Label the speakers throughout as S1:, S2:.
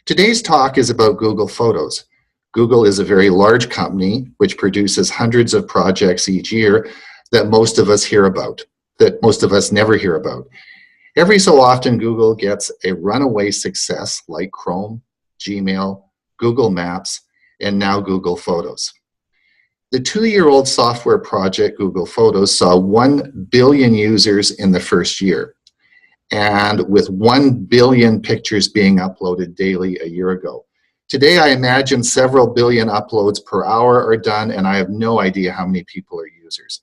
S1: Today's talk is about Google Photos. Google is a very large company which produces hundreds of projects each year that most of us hear about, that most of us never hear about. Every so often, Google gets a runaway success like Chrome, Gmail, Google Maps, and now Google Photos. The 2-year-old software project, Google Photos, saw 1 billion users in the first year, and with 1 billion pictures being uploaded daily a year ago. Today, I imagine several billion uploads per hour are done, and I have no idea how many people are users.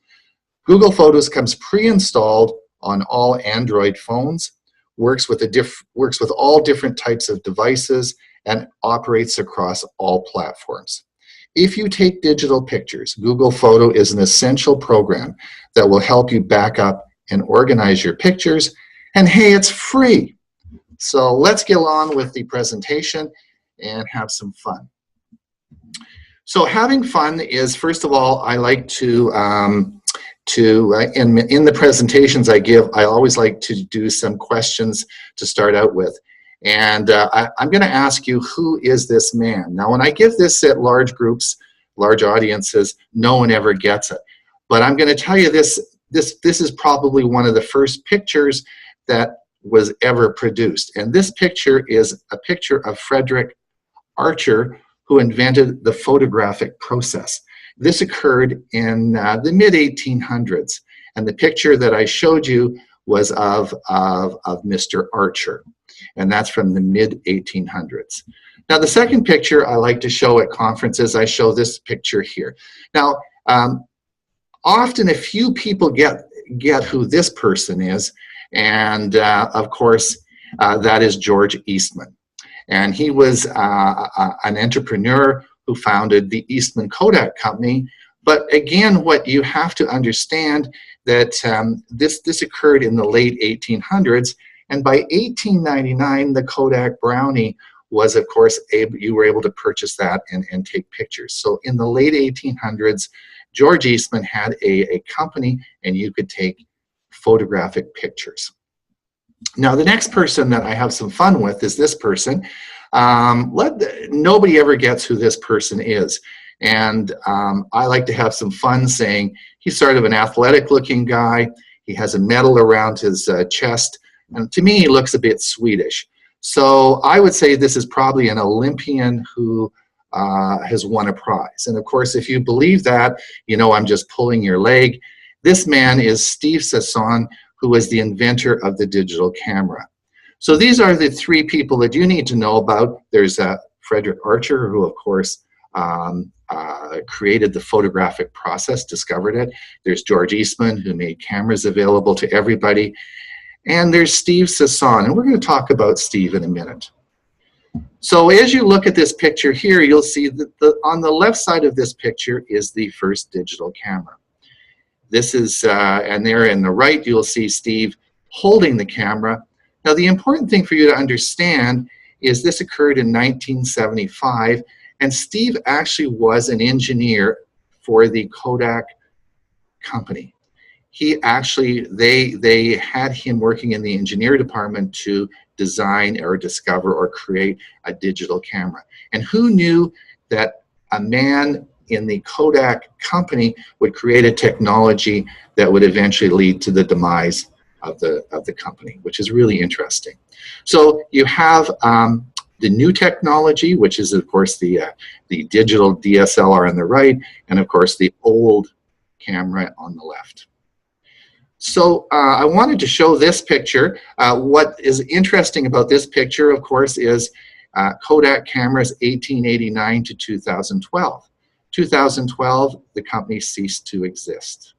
S1: Google Photos comes pre-installed on all Android phones, works with all different types of devices, and operates across all platforms. If you take digital pictures, Google Photo is an essential program that will help you back up and organize your pictures. And hey, it's free. So let's get on with the presentation and have some fun. So having fun is, first of all, I like to in the presentations I give, I always like to do some questions to start out with. And I'm going to ask you, who is this man? Now, when I give this at large groups, large audiences, no one ever gets it. But I'm going to tell you this is probably one of the first pictures that was ever produced. And this picture is a picture of Frederick Archer, who invented the photographic process. This occurred in the mid-1800s. And the picture that I showed you was of Mr. Archer. And that's from the mid-1800s. Now, the second picture I like to show at conferences, I show this picture here. Now, often a few people get who this person is, and of course, that is George Eastman. And he was an entrepreneur who founded the Eastman Kodak Company. But again, what you have to understand that this occurred in the late 1800s. And by 1899, the Kodak Brownie was, of course, you were able to purchase that and take pictures. So in the late 1800s, George Eastman had a company, and you could take photographic pictures. Now, the next person that I have some fun with is this person. Nobody ever gets who this person is. And I like to have some fun saying he's sort of an athletic-looking guy. He has a medal around his chest. And to me, he looks a bit Swedish. So I would say this is probably an Olympian who has won a prize. And of course, if you believe that, you know I'm just pulling your leg. This man is Steve Sasson, who was the inventor of the digital camera. So these are the three people that you need to know about. There's Frederick Archer, who of course created the photographic process, discovered it. There's George Eastman, who made cameras available to everybody. And there's Steve Sasson, and we're going to talk about Steve in a minute. So as you look at this picture here, you'll see that on the left side of this picture is the first digital camera. This is, and there in the right, you'll see Steve holding the camera. Now, the important thing for you to understand is this occurred in 1975, and Steve actually was an engineer for the Kodak company. He actually, they had him working in the engineer department to design or discover or create a digital camera. And who knew that a man in the Kodak company would create a technology that would eventually lead to the demise of the company, which is really interesting. So you have the new technology, which is of course the digital DSLR on the right, and of course the old camera on the left. So I wanted to show this picture. What is interesting about this picture, of course, is Kodak cameras 1889 to 2012. 2012, the company ceased to exist.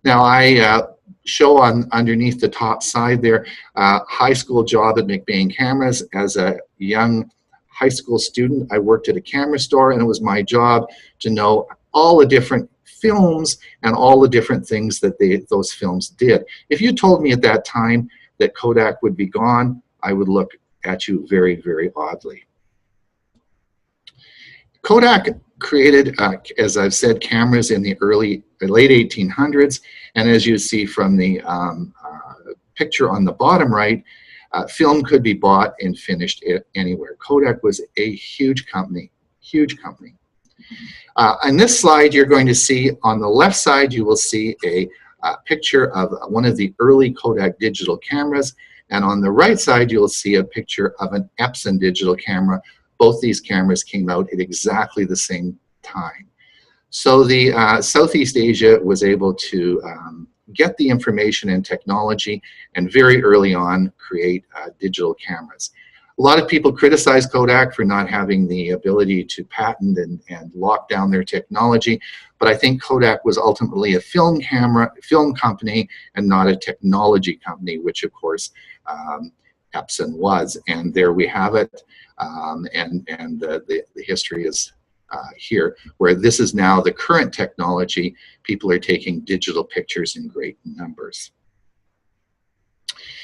S1: Now I show underneath the top side there, high school job at McBain Cameras. As a young high school student, I worked at a camera store, and it was my job to know all the different films and all the different things that those films did. If you told me at that time that Kodak would be gone, I would look at you very, very oddly. Kodak created, as I've said, cameras in the late 1800s, and as you see from the picture on the bottom right, Film could be bought and finished anywhere. Kodak was a huge company, huge company. On this slide, you're going to see on the left side, you will see a picture of one of the early Kodak digital cameras. And on the right side, you'll see a picture of an Epson digital camera. Both these cameras came out at exactly the same time. So the Southeast Asia was able to get the information and technology and very early on create digital cameras. A lot of people criticize Kodak for not having the ability to patent and lock down their technology, but I think Kodak was ultimately a film company and not a technology company, which of course Epson was. And there we have it, and the history is here, where this is now the current technology. People are taking digital pictures in great numbers.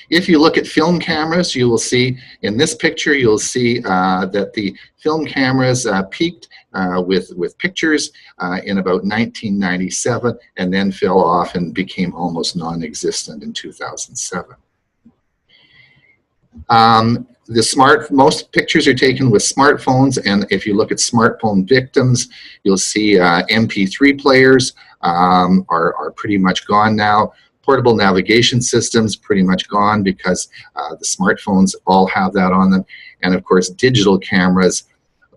S1: If you look at film cameras, you will see in this picture, you'll see that the film cameras peaked with pictures in about 1997 and then fell off and became almost non-existent in 2007. Most pictures are taken with smartphones, and if you look at smartphone victims, you'll see MP3 players are pretty much gone now. Portable navigation systems pretty much gone because the smartphones all have that on them. And of course, digital cameras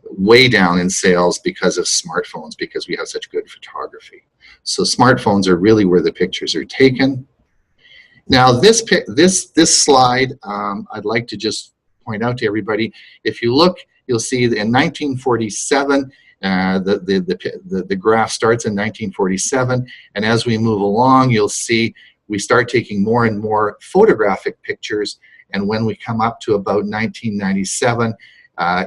S1: way down in sales because of smartphones, because we have such good photography. So smartphones are really where the pictures are taken. Now this slide, I'd like to just point out to everybody, if you look, you'll see that in 1947, the graph starts in 1947, and as we move along, you'll see we start taking more and more photographic pictures, and when we come up to about 1997,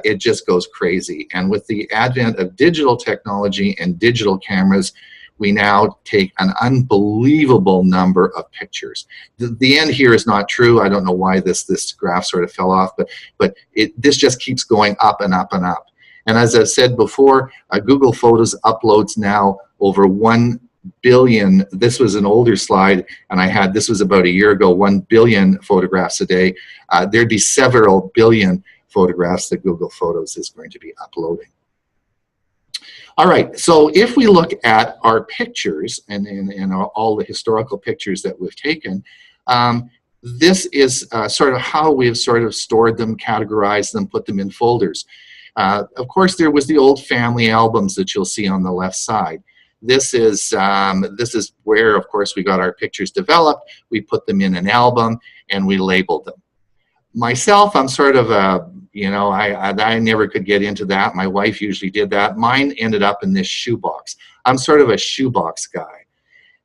S1: it just goes crazy. And with the advent of digital technology and digital cameras, we now take an unbelievable number of pictures. The end here is not true. I don't know why this graph sort of fell off, but this just keeps going up and up and up. And as I've said before, Google Photos uploads now over 1 billion. This was an older slide, and this was about a year ago, 1 billion photographs a day. There'd be several billion photographs that Google Photos is going to be uploading. All right, so if we look at our pictures and all the historical pictures that we've taken, this is sort of how we've sort of stored them, categorized them, put them in folders. Of course, there was the old family albums that you'll see on the left side. This is where, of course, we got our pictures developed. We put them in an album and we labeled them. Myself, I'm sort of a, I never could get into that. My wife usually did that. Mine ended up in this shoebox. I'm sort of a shoebox guy.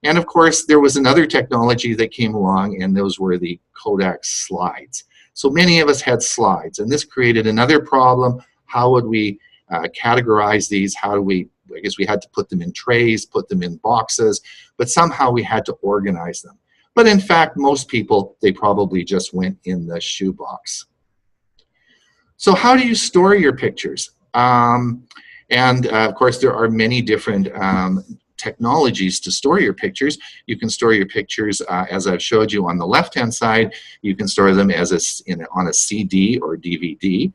S1: And of course, there was another technology that came along, and those were the Kodak slides. So many of us had slides, and this created another problem. How would we categorize these? I guess we had to put them in trays, put them in boxes, but somehow we had to organize them. But in fact, most people, they probably just went in the shoebox. So how do you store your pictures? Of course, there are many different technologies to store your pictures. You can store your pictures, as I've showed you on the left-hand side. You can store them on a CD or DVD.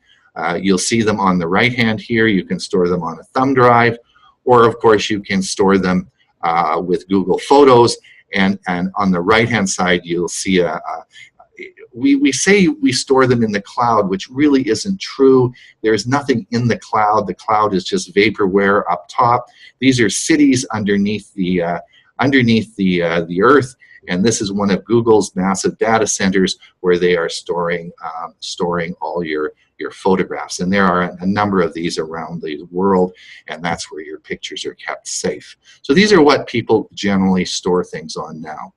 S1: You'll see them on the right hand here. You can store them on a thumb drive, or of course you can store them with Google Photos. And on the right hand side, you'll see we say we store them in the cloud, which really isn't true. There's nothing in the cloud. The cloud is just vaporware up top. These are cities underneath the earth, and this is one of Google's massive data centers where they are storing all your photographs. And there are a number of these around the world, and that's where your pictures are kept safe. So these are what people generally store things on now.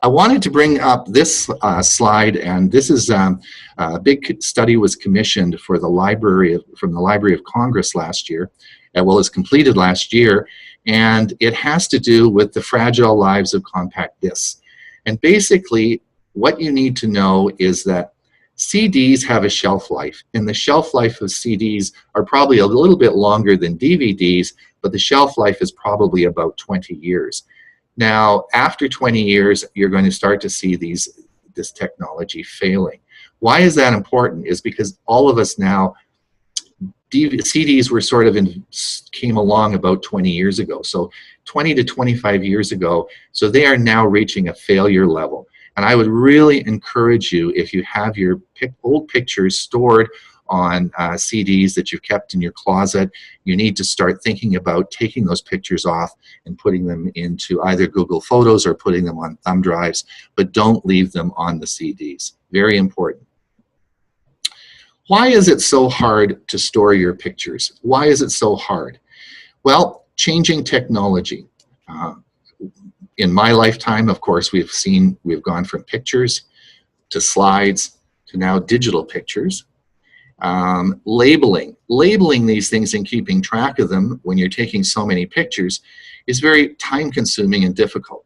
S1: I wanted to bring up this slide, and this is a big study was commissioned for the from the Library of Congress last year, well, it's completed last year, and it has to do with the fragile lives of compact discs. And basically, what you need to know is that CDs have a shelf life, and the shelf life of CDs are probably a little bit longer than DVDs, but the shelf life is probably about 20 years. Now, after 20 years, you're going to start to see these this technology failing. Why is that important? Is because all of us now, CDs were sort of came along about 20 years ago, so 20 to 25 years ago, so they are now reaching a failure level. And I would really encourage you, if you have your old pictures stored on CDs that you've kept in your closet, you need to start thinking about taking those pictures off and putting them into either Google Photos or putting them on thumb drives, but don't leave them on the CDs. Very important. Why is it so hard to store your pictures? Why is it so hard? Well, changing technology. In my lifetime, of course, we've gone from pictures to slides to now digital pictures. Labeling these things and keeping track of them when you're taking so many pictures is very time consuming and difficult.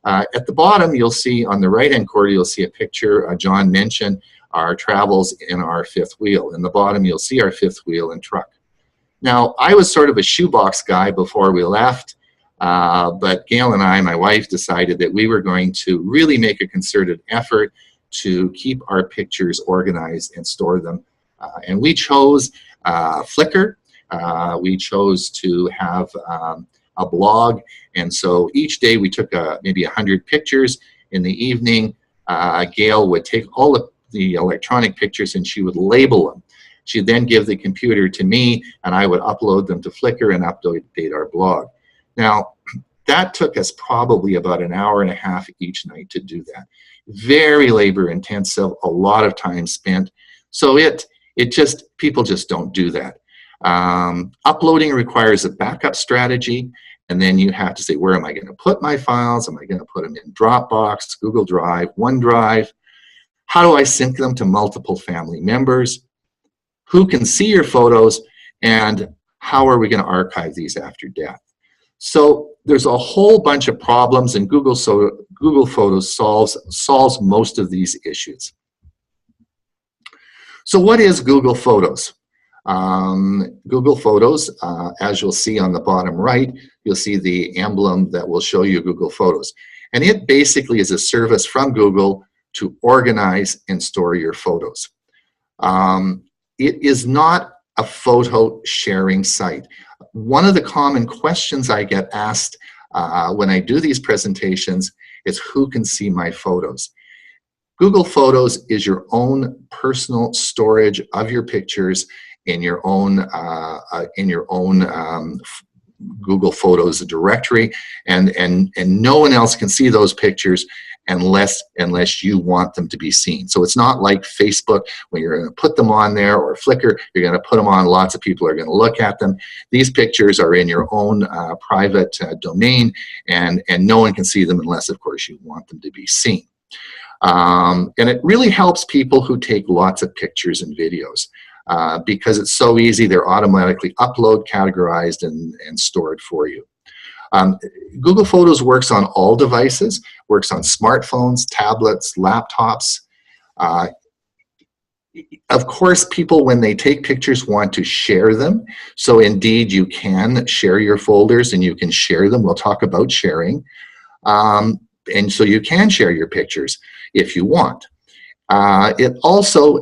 S1: At the bottom, you'll see on the right hand corner, you'll see a picture. John mentioned our travels in our fifth wheel. In the bottom, you'll see our fifth wheel and truck. Now, I was sort of a shoebox guy before we left, but Gail and I, my wife, decided that we were going to really make a concerted effort to keep our pictures organized and store them. And we chose Flickr. We chose to have a blog. And so each day we took maybe 100 pictures. In the evening, Gail would take all of the electronic pictures and she would label them. She'd then give the computer to me and I would upload them to Flickr and update our blog. Now, that took us probably about an hour and a half each night to do that. Very labor intensive, a lot of time spent. So people just don't do that. Uploading requires a backup strategy, and then you have to say, where am I going to put my files? Am I going to put them in Dropbox, Google Drive, OneDrive? How do I sync them to multiple family members? Who can see your photos? And how are we going to archive these after death? So there's a whole bunch of problems, and Google Photos solves most of these issues. So what is Google Photos? Google Photos, as you'll see on the bottom right, you'll see the emblem that will show you Google Photos. And it basically is a service from Google to organize and store your photos. It is not a photo sharing site. One of the common questions I get asked when I do these presentations is, who can see my photos? Google Photos is your own personal storage of your pictures in your own Google Photos directory, and no one else can see those pictures unless you want them to be seen. So it's not like Facebook, when you're going to put them on there, or Flickr, you're going to put them on, lots of people are going to look at them. These pictures are in your own private domain, and no one can see them unless, of course, you want them to be seen. And it really helps people who take lots of pictures and videos because it's so easy. They're automatically uploaded, categorized, and stored for you. Google Photos works on all devices, works on smartphones, tablets, laptops. Of course, people, when they take pictures, want to share them. So indeed, you can share your folders and you can share them. We'll talk about sharing. And so you can share your pictures if you want. It also,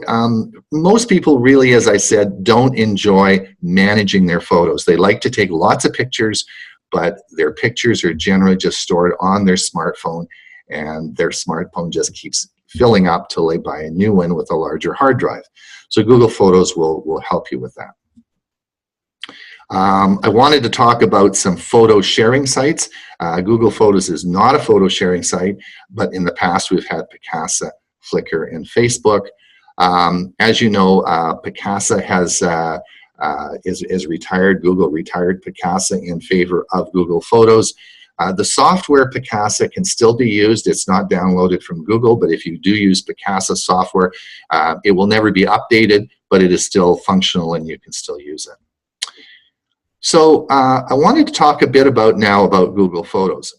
S1: most people really, as I said, don't enjoy managing their photos. They like to take lots of pictures, but their pictures are generally just stored on their smartphone, and their smartphone just keeps filling up till they buy a new one with a larger hard drive. So Google Photos will help you with that. I wanted to talk about some photo sharing sites. Google Photos is not a photo sharing site, but in the past we've had Picasa, Flickr, and Facebook. As you know, Picasa is retired. Google retired Picasa in favor of Google Photos. The software Picasa can still be used. It's not downloaded from Google, but if you do use Picasa software, it will never be updated, but it is still functional and you can still use it. So I wanted to talk a bit now about Google Photos.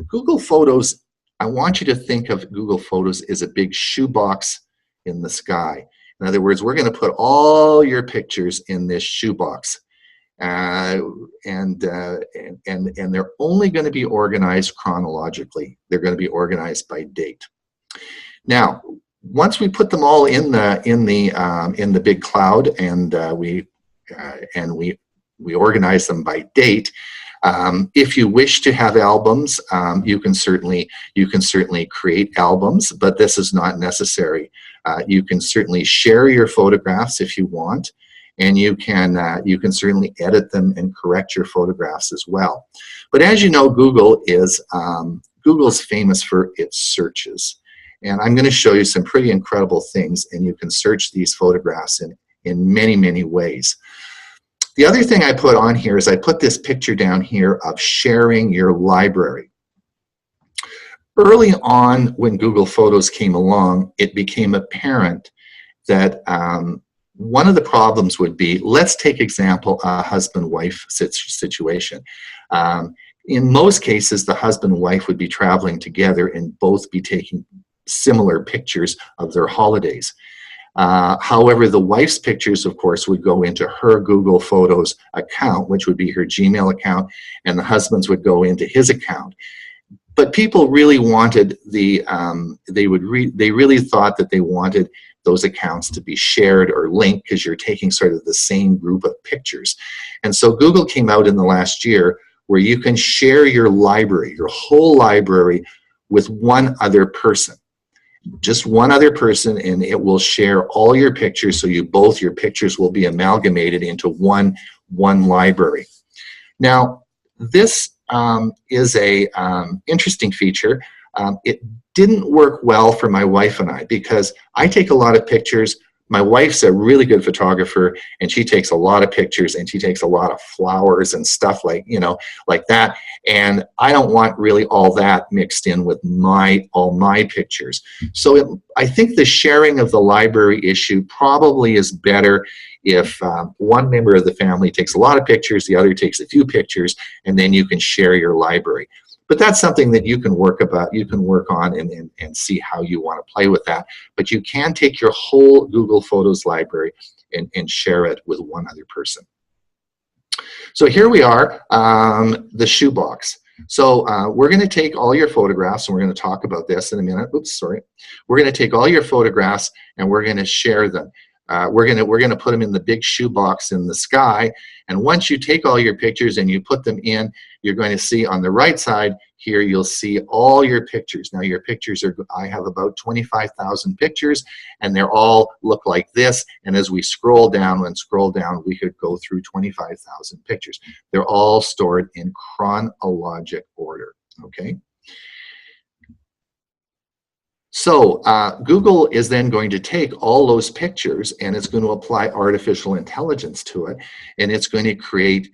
S1: Google Photos, I want you to think of Google Photos as a big shoebox in the sky. In other words, we're going to put all your pictures in this shoebox. And they're only going to be organized chronologically. They're going to be organized by date. Now, once we put them all in the big cloud, and we organize them by date, if you wish to have albums, you can certainly create albums, but this is not necessary. You can certainly share your photographs if you want, and you can certainly edit them and correct your photographs as well. But as you know, Google's famous for its searches, and I'm going to show you some pretty incredible things, and you can search these photographs in many, many ways. The other thing I put on here is I put this picture down here of sharing your library. Early on, when Google Photos came along, it became apparent that one of the problems would be, let's take example, a husband-wife situation. In most cases, the husband and wife would be traveling together and both be taking similar pictures of their holidays. However, the wife's pictures, of course, would go into her Google Photos account, which would be her Gmail account, and the husband's would go into his account. But people really wanted they really thought that they wanted those accounts to be shared or linked, because you're taking sort of the same group of pictures. And so Google came out in the last year where you can share your library, your whole library, with one other person. Just one other person, and it will share all your pictures, so your pictures will be amalgamated into one library. Now, this is a interesting feature. It didn't work well for my wife and I, because I take a lot of pictures. My wife's a really good photographer, and she takes a lot of pictures, and she takes a lot of flowers and stuff like that. And I don't want really all that mixed in with all my pictures. So I think the sharing of the library issue probably is better if one member of the family takes a lot of pictures, the other takes a few pictures, and then you can share your library. But that's something that you can work on and see how you want to play with that. But you can take your whole Google Photos library and share it with one other person. So here we are, the shoebox. So we're going to take all your photographs, and we're going to talk about this in a minute. Oops, sorry. We're going to take all your photographs, and we're going to share them. We're going to put them in the big shoebox in the sky. And once you take all your pictures and you put them in, you're going to see on the right side here, you'll see all your pictures. Now your pictures I have about 25,000 pictures, and they're all look like this. And as we scroll down, we could go through 25,000 pictures. They're all stored in chronologic order, okay? So Google is then going to take all those pictures, and it's going to apply artificial intelligence to it, and it's going to create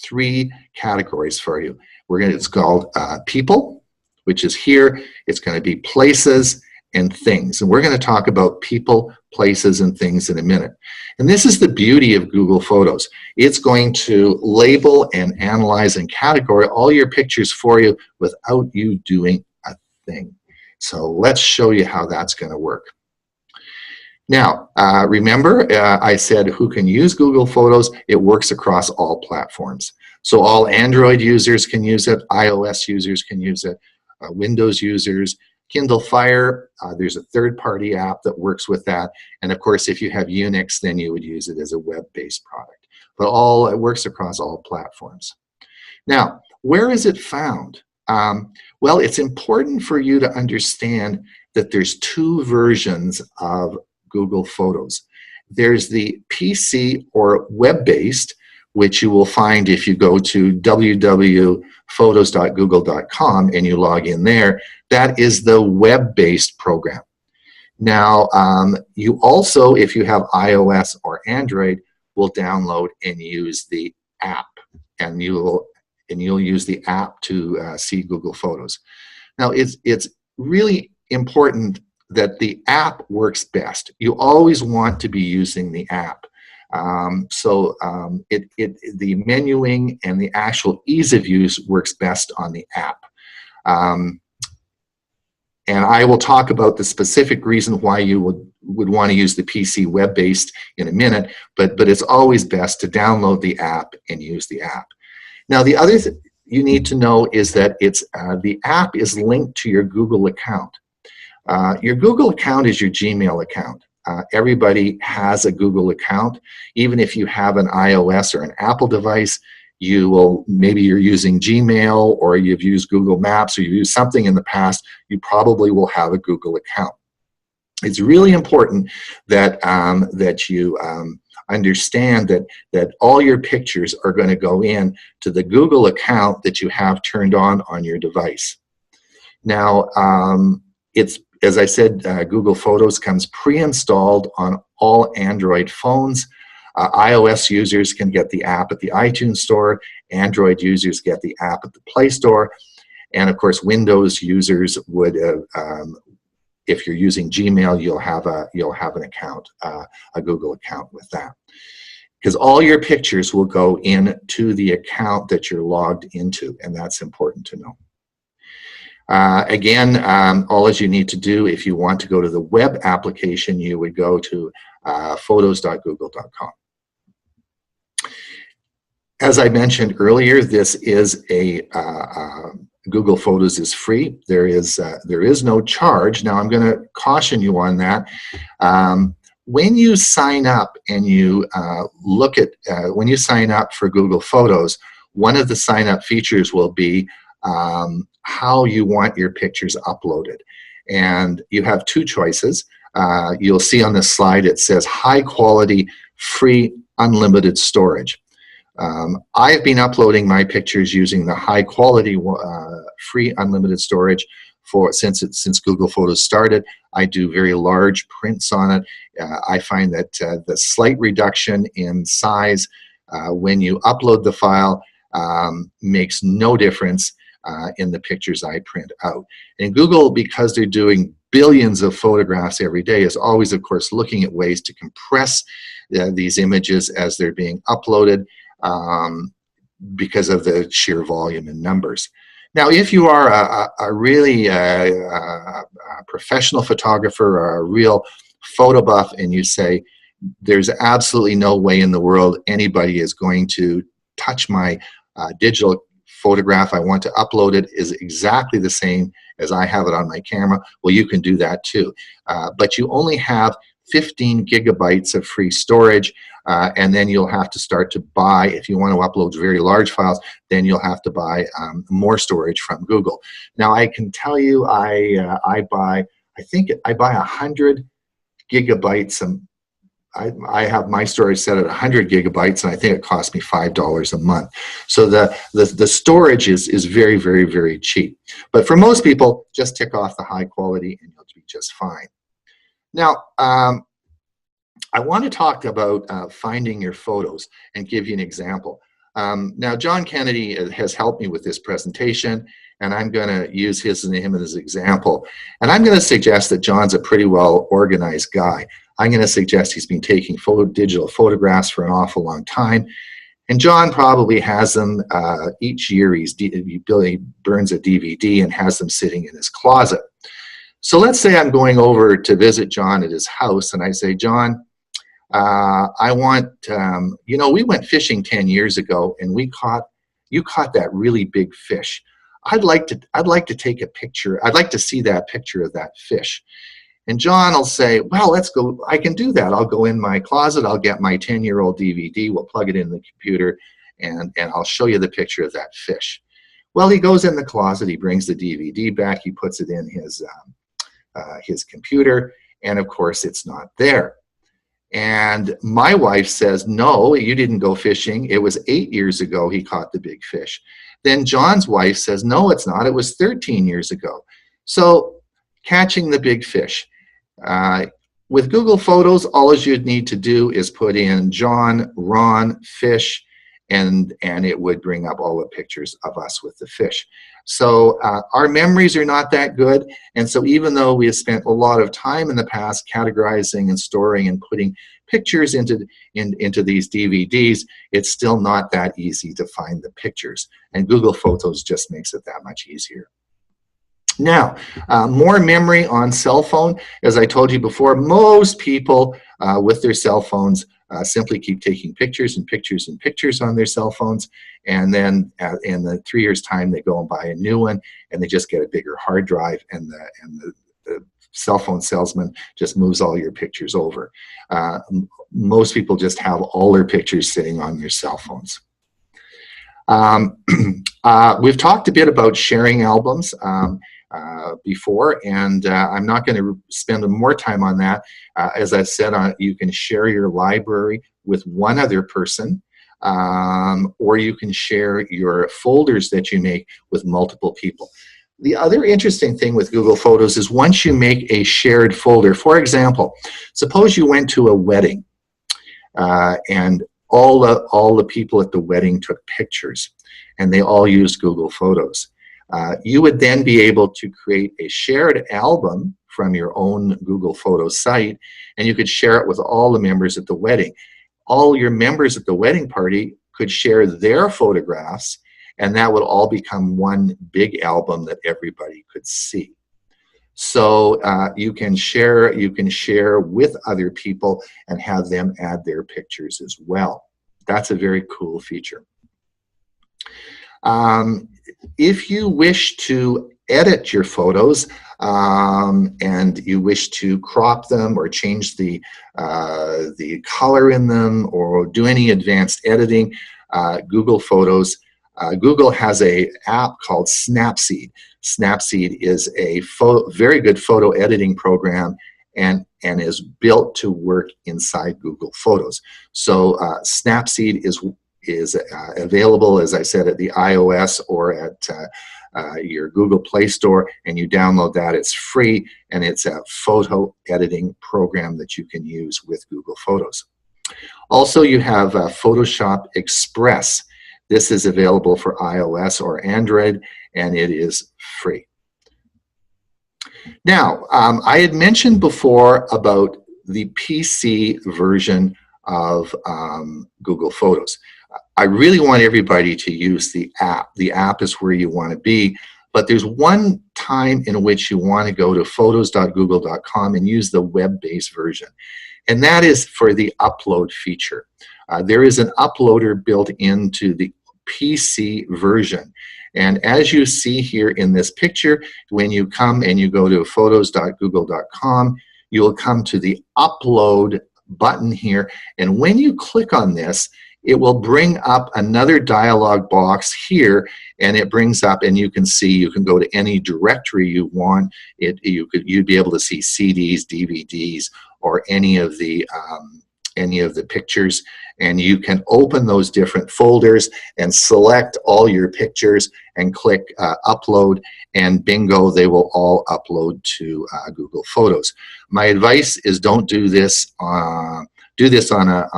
S1: three categories for you. It's called people, which is here. It's going to be places and things, and we're going to talk about people, places, and things in a minute. And this is the beauty of Google Photos. It's going to label and analyze and categorize all your pictures for you without you doing a thing. So let's show you how that's going to work. Now, remember, I said who can use Google Photos? It works across all platforms. So all Android users can use it, iOS users can use it, Windows users, Kindle Fire, there's a third-party app that works with that. And of course, if you have Unix, then you would use it as a web-based product. But it works across all platforms. Now, where is it found? Well, it's important for you to understand that there's two versions of Google Photos. There's the PC or web-based, which you will find if you go to www.photos.google.com and you log in there. That is the web-based program. Now, you also, if you have iOS or Android, will download and use the app, and you'll use the app to see Google Photos. Now, it's really important that the app works best. You always want to be using the app. The menuing and the actual ease of use works best on the app. And I will talk about the specific reason why you would want to use the PC web-based in a minute, but it's always best to download the app and use the app. Now, the other you need to know is that the app is linked to your Google account. Your Google account is your Gmail account. Everybody has a Google account. Even if you have an iOS or an Apple device, maybe you're using Gmail, or you've used Google Maps, or you've used something in the past, you probably will have a Google account. It's really important that, that you understand that all your pictures are going to go in to the Google account that you have turned on your device. Now, as I said, Google Photos comes pre-installed on all Android phones. iOS users can get the app at the iTunes Store. Android users get the app at the Play Store. And of course, Windows users would, if you're using Gmail, you'll have an account, a Google account with that. Because all your pictures will go into the account that you're logged into, and that's important to know. Again, all you need to do, if you want to go to the web application, you would go to photos.google.com. As I mentioned earlier, this is Google Photos is free. There is no charge. Now, I'm going to caution you on that. When you sign up and you when you sign up for Google Photos, one of the sign-up features will be how you want your pictures uploaded. And you have two choices. You'll see on this slide it says high quality, free, unlimited storage. I've been uploading my pictures using the high quality, free, unlimited storage since Google Photos started. I do very large prints on it. I find that the slight reduction in size when you upload the file makes no difference in the pictures I print out. And Google, because they're doing billions of photographs every day, is always, of course, looking at ways to compress these images as they're being uploaded because of the sheer volume and numbers. Now, if you are a really professional photographer or a real photo buff, and you say, there's absolutely no way in the world anybody is going to touch my digital photograph, I want to upload it is exactly the same as I have it on my camera, well, you can do that too. But you only have 15 gigabytes of free storage, and then you'll have to start to buy, if you want to upload very large files, then you'll have to buy more storage from Google. Now, I can tell you, I buy 100 gigabytes. I have my storage set at 100 gigabytes, and I think it costs me $5 a month. So the storage is very, very, very cheap. But for most people, just tick off the high quality and you'll be just fine. Now, I want to talk about finding your photos and give you an example. Now, John Kennedy has helped me with this presentation, and I'm going to use him as an example. And I'm going to suggest that John's a pretty well organized guy. I'm going to suggest he's been taking digital photographs for an awful long time. And John probably has them each year. He burns a DVD and has them sitting in his closet. So let's say I'm going over to visit John at his house, and I say, John, I want, we went fishing 10 years ago, and you caught that really big fish. I'd like to take a picture. I'd like to see that picture of that fish. And John will say, well, let's go. I can do that. I'll go in my closet. I'll get my 10-year-old DVD. We'll plug it in the computer, and I'll show you the picture of that fish. Well, he goes in the closet. He brings the DVD back. He puts it in his computer, and of course, it's not there. And my wife says, no, you didn't go fishing. It was 8 years ago he caught the big fish. Then John's wife says, no, it's not. It was 13 years ago. So catching the big fish. With Google Photos, all you'd need to do is put in John, Ron, fish, and it would bring up all the pictures of us with the fish. So our memories are not that good, and so even though we have spent a lot of time in the past categorizing and storing and putting pictures into these DVDs, it's still not that easy to find the pictures, and Google Photos just makes it that much easier. Now, more memory on cell phone. As I told you before, most people with their cell phones simply keep taking pictures and pictures and pictures on their cell phones, and then in the 3 years' time, they go and buy a new one, and they just get a bigger hard drive, and the cell phone salesman just moves all your pictures over. Most people just have all their pictures sitting on their cell phones. We've talked a bit about sharing albums before, and I'm not going to spend more time on that. As I've said, you can share your library with one other person, or you can share your folders that you make with multiple people. The other interesting thing with Google Photos is once you make a shared folder, for example, suppose you went to a wedding and all the people at the wedding took pictures and they all used Google Photos. You would then be able to create a shared album from your own Google Photos site, and you could share it with all the members at the wedding. All your members at the wedding party could share their photographs, and that would all become one big album that everybody could see. So you can share with other people and have them add their pictures as well. That's a very cool feature. If you wish to edit your photos and you wish to crop them or change the color in them or do any advanced editing, Google Photos, Google has an app called Snapseed. Snapseed is a very good photo editing program and is built to work inside Google Photos. So Snapseed is available, as I said, at the iOS or at your Google Play Store, and you download that. It's free, and it's a photo editing program that you can use with Google Photos. Also, you have Photoshop Express. This is available for iOS or Android, and it is free. Now, I had mentioned before about the PC version of Google Photos. I really want everybody to use the app. The app is where you want to be, but there's one time in which you want to go to photos.google.com and use the web-based version, and that is for the upload feature. There is an uploader built into the PC version, and as you see here in this picture, when you come and you go to photos.google.com, you will come to the upload button here, and when you click on this, it will bring up another dialog box here, and it brings up, and you can see, you can go to any directory you want. You'd be able to see CDs, DVDs, or any of the pictures, and you can open those different folders and select all your pictures and click upload, and bingo, they will all upload to Google Photos. My advice is don't do this on a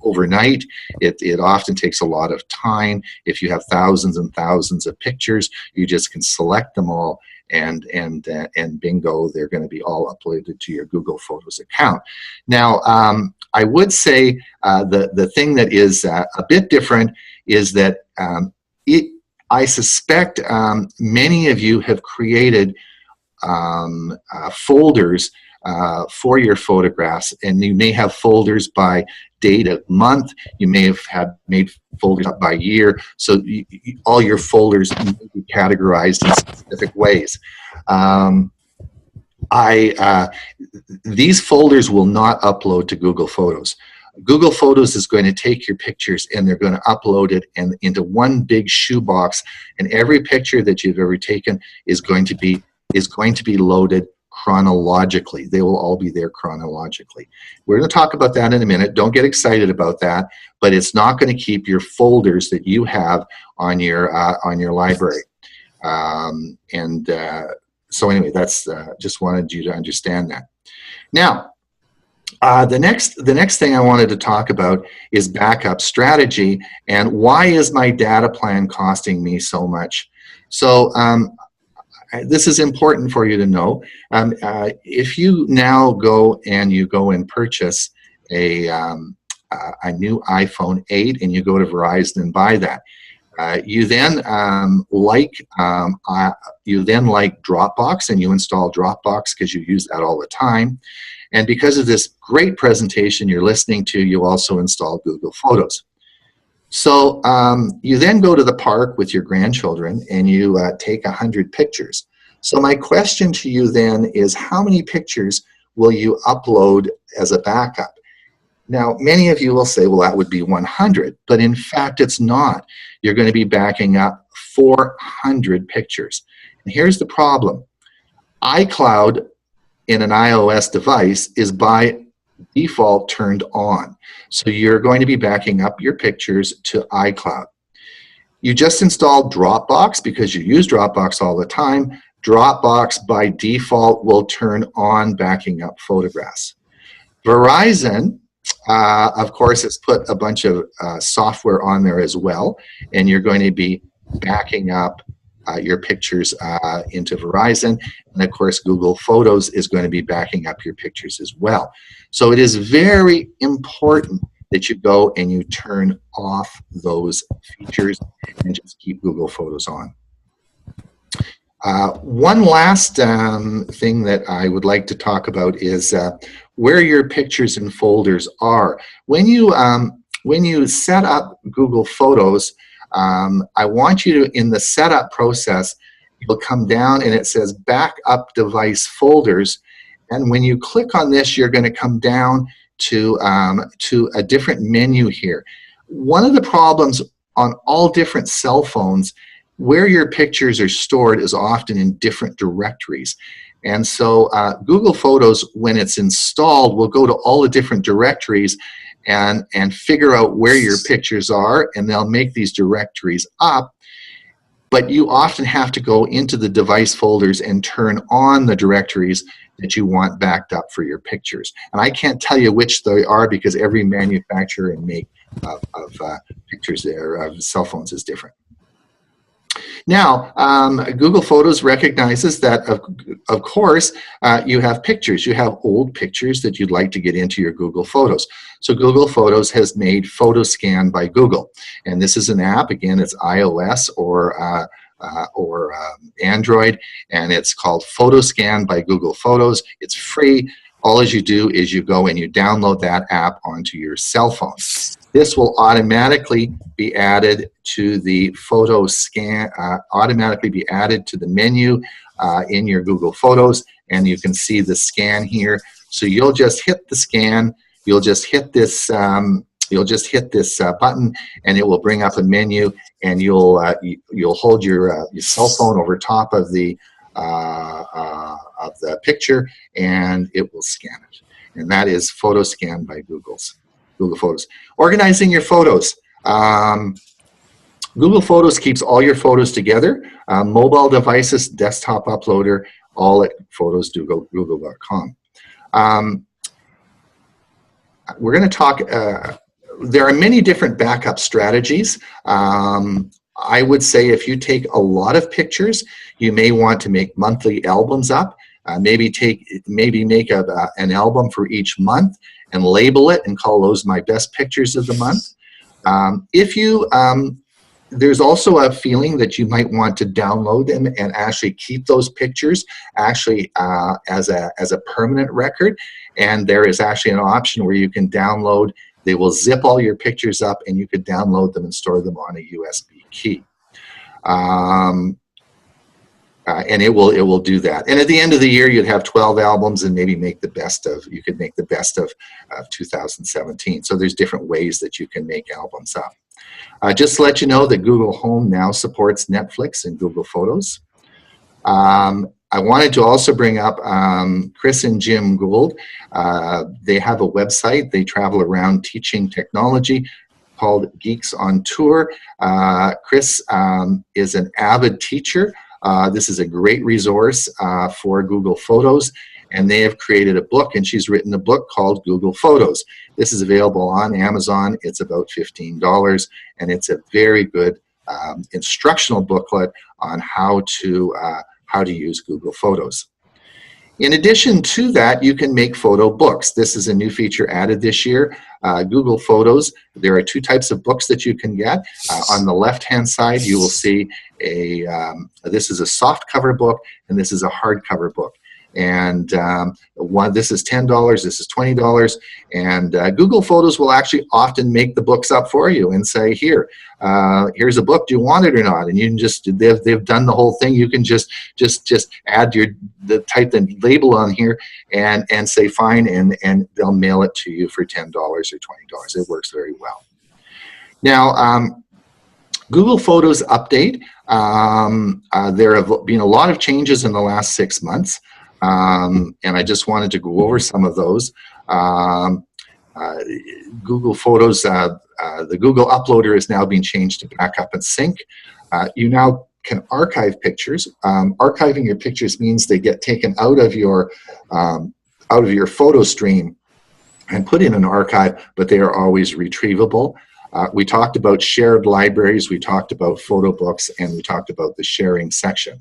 S1: overnight. It often takes a lot of time. If you have thousands and thousands of pictures, you just can select them all, and bingo, they're going to be all uploaded to your Google Photos account. Now, I would say the thing that is a bit different is that I suspect many of you have created folders for your photographs, and you may have folders by date of month. You may have made folders up by year, so all your folders may be categorized in specific ways. These folders will not upload to Google Photos. Google Photos is going to take your pictures and they're going to upload it into one big shoebox, and every picture that you've ever taken is going to be loaded chronologically. They will all be there chronologically. We're going to talk about that in a minute. Don't get excited about that, but it's not going to keep your folders that you have on your library. So anyway, that's just wanted you to understand that. Now, the next thing I wanted to talk about is backup strategy, and why is my data plan costing me so much? So this is important for you to know. If you now go and purchase a new iPhone 8 and you go to Verizon and buy that, You then like Dropbox, and you install Dropbox because you use that all the time. And because of this great presentation you're listening to, you also install Google Photos. So you then go to the park with your grandchildren and you take 100 pictures. So my question to you then is, how many pictures will you upload as a backup? Now, many of you will say, well, that would be 100, but in fact, it's not. You're going to be backing up 400 pictures. And here's the problem. iCloud in an iOS device is by default turned on. So you're going to be backing up your pictures to iCloud. You just installed Dropbox because you use Dropbox all the time. Dropbox by default will turn on backing up photographs. Verizon, of course, has put a bunch of software on there as well, and you're going to be backing up your pictures into Verizon. And of course, Google Photos is going to be backing up your pictures as well. So it is very important that you go and you turn off those features and just keep Google Photos on. One last thing that I would like to talk about is where your pictures and folders are. When you set up Google Photos, I want you to, in the setup process, you'll come down and it says Backup Device Folders. And when you click on this, you're going to come down to a different menu here. One of the problems on all different cell phones, where your pictures are stored is often in different directories. And so Google Photos, when it's installed, will go to all the different directories and figure out where your pictures are, and they'll make these directories up. But you often have to go into the device folders and turn on the directories that you want backed up for your pictures. And I can't tell you which they are because every manufacturer and make of pictures there, of cell phones is different. Now, Google Photos recognizes that, of course, you have pictures. You have old pictures that you'd like to get into your Google Photos. So Google Photos has made Photo Scan by Google. And this is an app, again, it's iOS or Android, and it's called Photo Scan by Google Photos. It's free. All you do is you go and you download that app onto your cell phone. This will automatically be added to the photo scan, automatically be added to the menu in your Google Photos, and you can see the scan here. So you'll just hit the scan, you'll just hit this button, and it will bring up a menu, and you'll hold your cell phone over top of the picture, and it will scan it. And that is Photo Scan by Google Photos. Organizing your photos. Google Photos keeps all your photos together. Mobile devices, desktop uploader, all at photos.google.com. We're going to talk, there are many different backup strategies. I would say if you take a lot of pictures, you may want to make monthly albums up. Maybe make an album for each month and label it and call those my best pictures of the month. There's also a feeling that you might want to download them and actually keep those pictures actually as a permanent record. And there is actually an option where you can download. They will zip all your pictures up, and you could download them and store them on a USB key. And it will do that. And at the end of the year, you'd have 12 albums, and maybe make the best of. You could make the best of 2017. So there's different ways that you can make albums up. Just to let you know that Google Home now supports Netflix and Google Photos. I wanted to also bring up Chris and Jim Gould. They have a website. They travel around teaching technology called Geeks on Tour. Chris is an avid teacher. This is a great resource for Google Photos, and they have created a book, and she's written a book called Google Photos. This is available on Amazon. It's about $15, and it's a very good instructional booklet on how to use Google Photos. In addition to that, you can make photo books. This is a new feature added this year. Google Photos, there are two types of books that you can get. On the left-hand side, you will see this is a soft cover book, and this is a hardcover book. And this is $10, this is $20, and Google Photos will actually often make the books up for you and say, here's a book, do you want it or not? And you can just, they've done the whole thing. You can just add type the label on here and say fine, and they'll mail it to you for $10 or $20. It works very well. Now, Google Photos update, there have been a lot of changes in the last 6 months. And I just wanted to go over some of those. Google Photos, the Google Uploader is now being changed to backup and sync. You now can archive pictures. Archiving your pictures means they get taken out of your photo stream and put in an archive, but they are always retrievable. We talked about shared libraries, we talked about photo books, and we talked about the sharing section.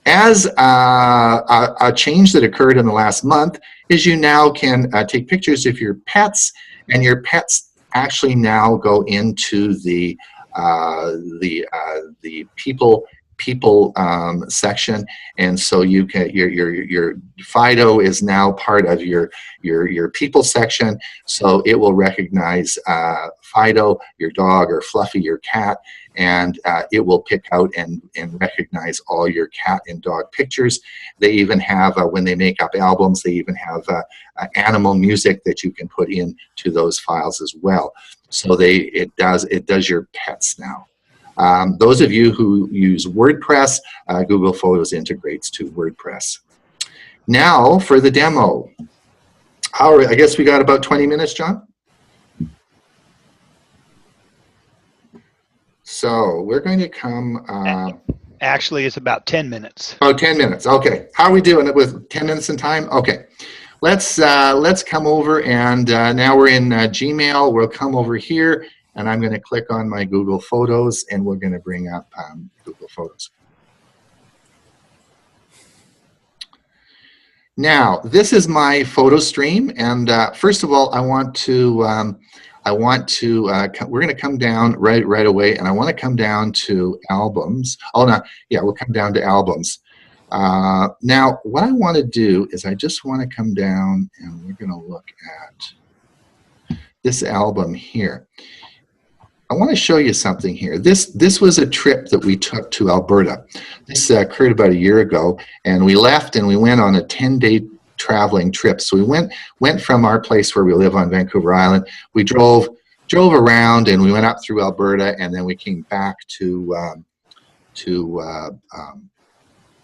S1: As a change that occurred in the last month is you now can take pictures of your pets, and your pets actually now go into the people section, and so you can your Fido is now part of your people section, so it will recognize Fido, your dog, or Fluffy, your cat, and it will pick out and recognize all your cat and dog pictures. They even have, when they make up albums, they even have animal music that you can put into those files as well. So it does your pets now. Those of you who use WordPress, Google Photos integrates to WordPress. Now for the demo. I guess we got about 20 minutes, John? So we're going to come...
S2: Actually, it's about 10 minutes.
S1: Oh, 10 minutes. Okay. How are we doing it with 10 minutes in time? Okay. Let's come over, and now we're in Gmail. We'll come over here, and I'm going to click on my Google Photos, and we're going to bring up Google Photos. Now, this is my photo stream, and first of all, we're going to come down right away, and I want to come down to albums. Oh, no, yeah, we'll come down to albums. Now, what I want to do is I just want to come down, and we're going to look at this album here. I want to show you something here. This was a trip that we took to Alberta. This occurred about a year ago, and we left and we went on a 10-day traveling trip. So we went from our place where we live on Vancouver Island. We drove around, and we went up through Alberta, and then we came back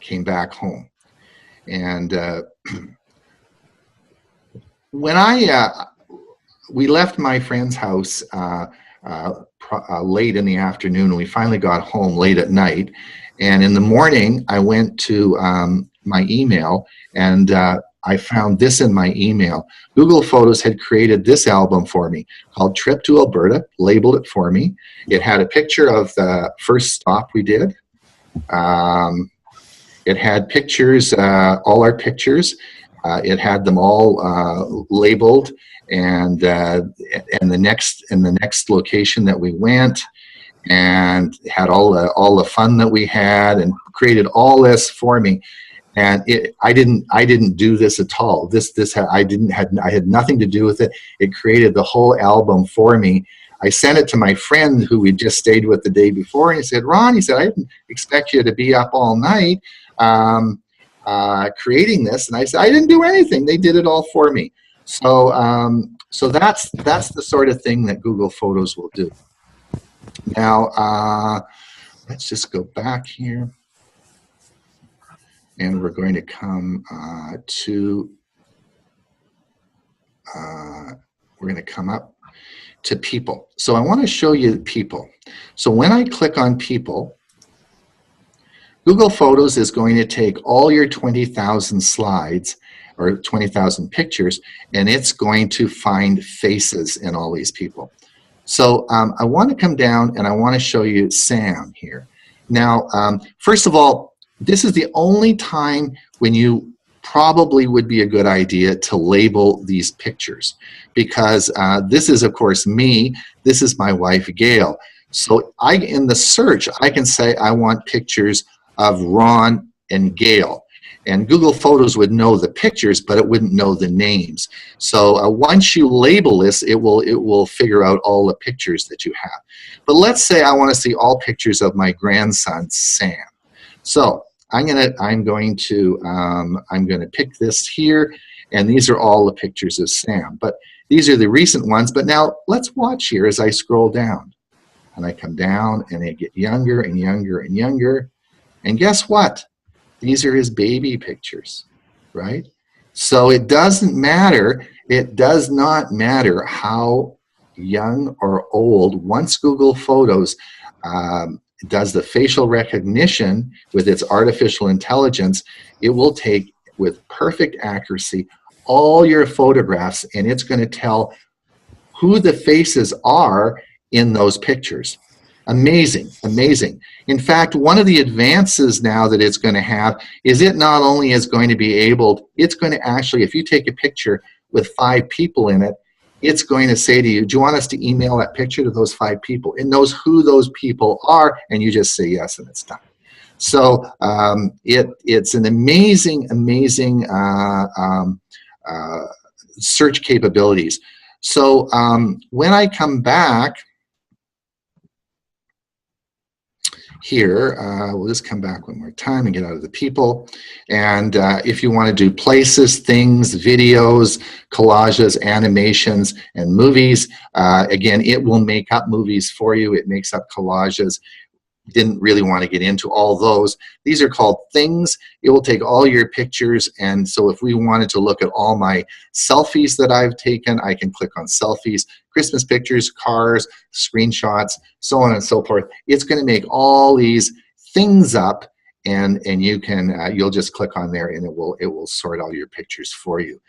S1: came back home. And when we left my friend's house late in the afternoon, and we finally got home late at night. And in the morning, I went to my email, and I found this in my email. Google Photos had created this album for me called Trip to Alberta, labeled it for me. It had a picture of the first stop we did. It had pictures, all our pictures. It had them all labeled, and the next location that we went, and had all the fun that we had, and created all this for me. And I didn't do this at all. I had nothing to do with it. It created the whole album for me. I sent it to my friend who we just stayed with the day before, and he said, "Ron," he said, "I didn't expect you to be up all night creating this." And I said, "I didn't do anything. They did it all for me." So so that's the sort of thing that Google Photos will do. Now let's just go back here, and we're going to come we're going to come up to people. So I want to show you people. So when I click on people, Google Photos is going to take all your 20,000 slides or 20,000 pictures, and it's going to find faces in all these people. So I want to come down, and I want to show you Sam here. Now, first of all, this is the only time when you probably would be a good idea to label these pictures, because this is, of course, me. This is my wife, Gail. So in the search, I can say I want pictures of Ron and Gail. And Google Photos would know the pictures, but it wouldn't know the names. So once you label this, it will figure out all the pictures that you have. But let's say I want to see all pictures of my grandson, Sam. So I'm going to pick this here, and these are all the pictures of Sam. But these are the recent ones. But now let's watch here as I scroll down. And I come down, and they get younger and younger and younger. And guess what? These are his baby pictures, right? So it doesn't matter. It does not matter how young or old. Once Google Photos does the facial recognition with its artificial intelligence, it will take, with perfect accuracy, all your photographs, and it's going to tell who the faces are in those pictures. Amazing, amazing. In fact, one of the advances now that it's going to have is it not only is going to be able, it's going to actually, if you take a picture with 5 people in it, it's going to say to you, do you want us to email that picture to those 5 people? It knows who those people are, and you just say yes, and it's done. So it's an amazing, amazing search capabilities. So when I come back, here, we'll just come back one more time and get out of the people. And if you want to do places, things, videos, collages, animations, and movies, again, it will make up movies for you. It makes up collages. Didn't really want to get into all those. These are called things. It will take all your pictures, and so if we wanted to look at all my selfies that I've taken, I can click on selfies, Christmas pictures, cars, screenshots, so on and so forth. It's going to make all these things up, and you can you'll just click on there, and it will sort all your pictures for you.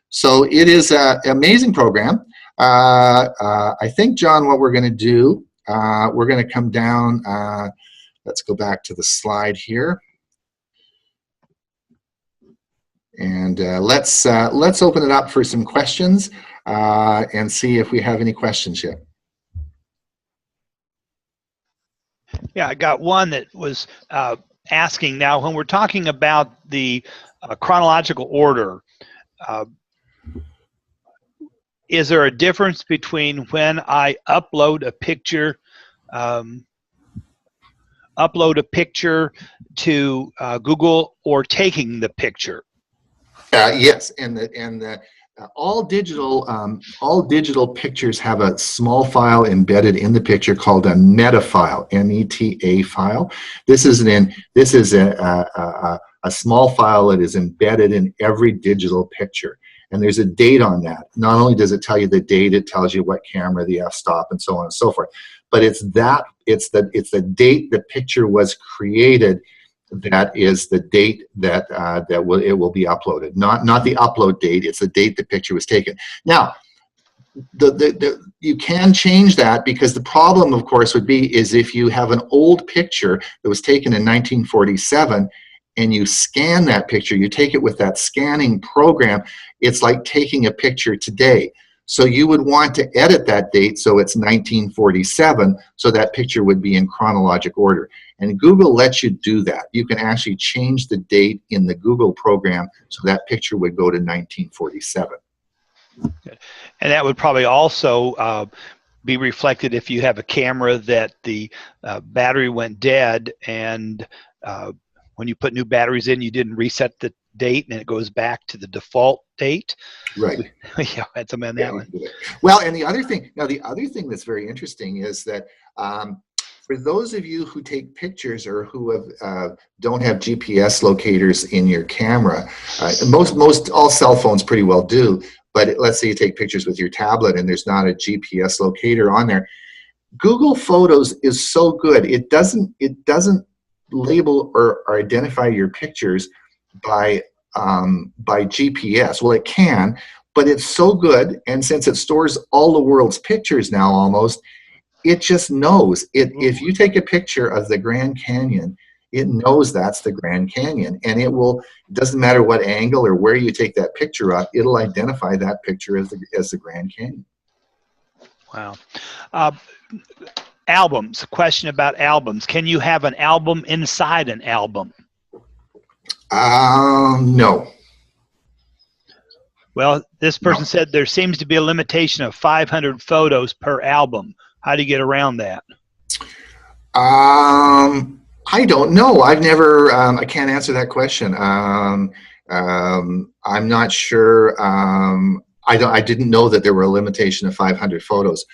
S1: So it is an amazing program. I think, John, what we're going to do, we're going to come down. Let's go back to the slide here, and let's open it up for some questions and see if we have any questions yet.
S2: Yeah, I got one that was asking, now when we're talking about the chronological order, is there a difference between when I upload a picture to Google or taking the picture?
S1: Yes, and all digital pictures have a small file embedded in the picture called a meta file, META file. This is a small file that is embedded in every digital picture. And there's a date on that. Not only does it tell you the date, it tells you what camera, the f-stop, and so on and so forth. But it's the date the picture was created. That is the date that it will be uploaded. Not the upload date. It's the date the picture was taken. Now, you can change that, because the problem, of course, would be is if you have an old picture that was taken in 1947. And you scan that picture, you take it with that scanning program, it's like taking a picture today. So you would want to edit that date so it's 1947, so that picture would be in chronological order. And Google lets you do that. You can actually change the date in the Google program so that picture would go to 1947.
S2: And that would probably also be reflected if you have a camera that the battery went dead, and when you put new batteries in, you didn't reset the date, and it goes back to the default date.
S1: Right.
S2: Yeah, had some on that one.
S1: Well, and the other thing that's very interesting is that for those of you who take pictures or who don't have GPS locators in your camera, most all cell phones pretty well do. But let's say you take pictures with your tablet and there's not a GPS locator on there. Google Photos is so good. It doesn't label or identify your pictures by GPS. Well, it can, but it's so good, and since it stores all the world's pictures now almost, it just knows. If you take a picture of the Grand Canyon It knows that's the Grand Canyon, and it doesn't matter what angle or where you take that picture up, it'll identify that picture as the Grand Canyon.
S2: Wow. Albums, question about albums. Can you have an album inside an album?
S1: No.
S2: Well, this person said there seems to be a limitation of 500 photos per album. How do you get around that?
S1: I don't know. I've never, I can't answer that question. I'm not sure. I didn't know that there were a limitation of 500 photos.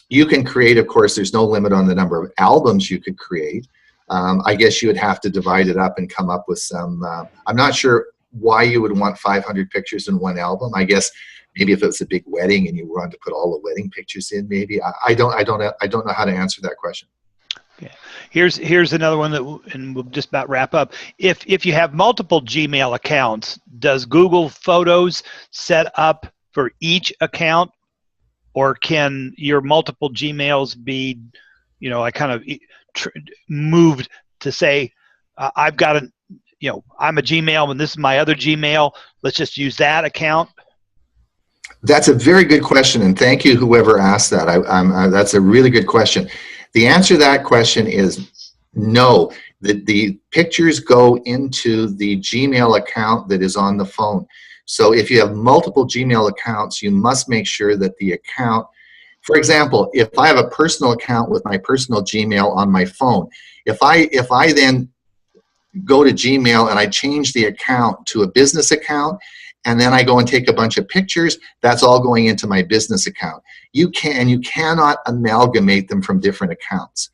S1: You can create, of course, there's no limit on the number of albums you could create. I guess you would have to divide it up and come up with some, I'm not sure why you would want 500 pictures in one album. I guess maybe if it's a big wedding and you wanted to put all the wedding pictures in, maybe. I don't know how to answer that question.
S2: Okay. Here's another one and we'll just about wrap up. If you have multiple Gmail accounts, does Google Photos set up for each account, or can your multiple Gmails be, you know, I kind of moved to say, I've got a, you know, I'm a Gmail and this is my other Gmail. Let's just use that account.
S1: That's a very good question, and thank you whoever asked that. That's a really good question. The answer to that question is no. The pictures go into the Gmail account that is on the phone. So if you have multiple Gmail accounts, you must make sure that the account, for example, if I have a personal account with my personal Gmail on my phone, if I then go to Gmail and I change the account to a business account, and then I go and take a bunch of pictures, that's all going into my business account. You cannot amalgamate them from different accounts.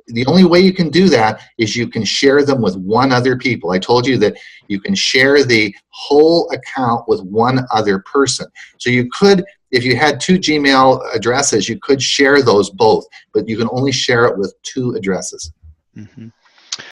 S1: The only way you can do that is you can share them with one other people. I told you that you can share the whole account with one other person. So you could, if you had 2 Gmail addresses, you could share those both, but you can only share it with 2 addresses.
S2: Mm-hmm.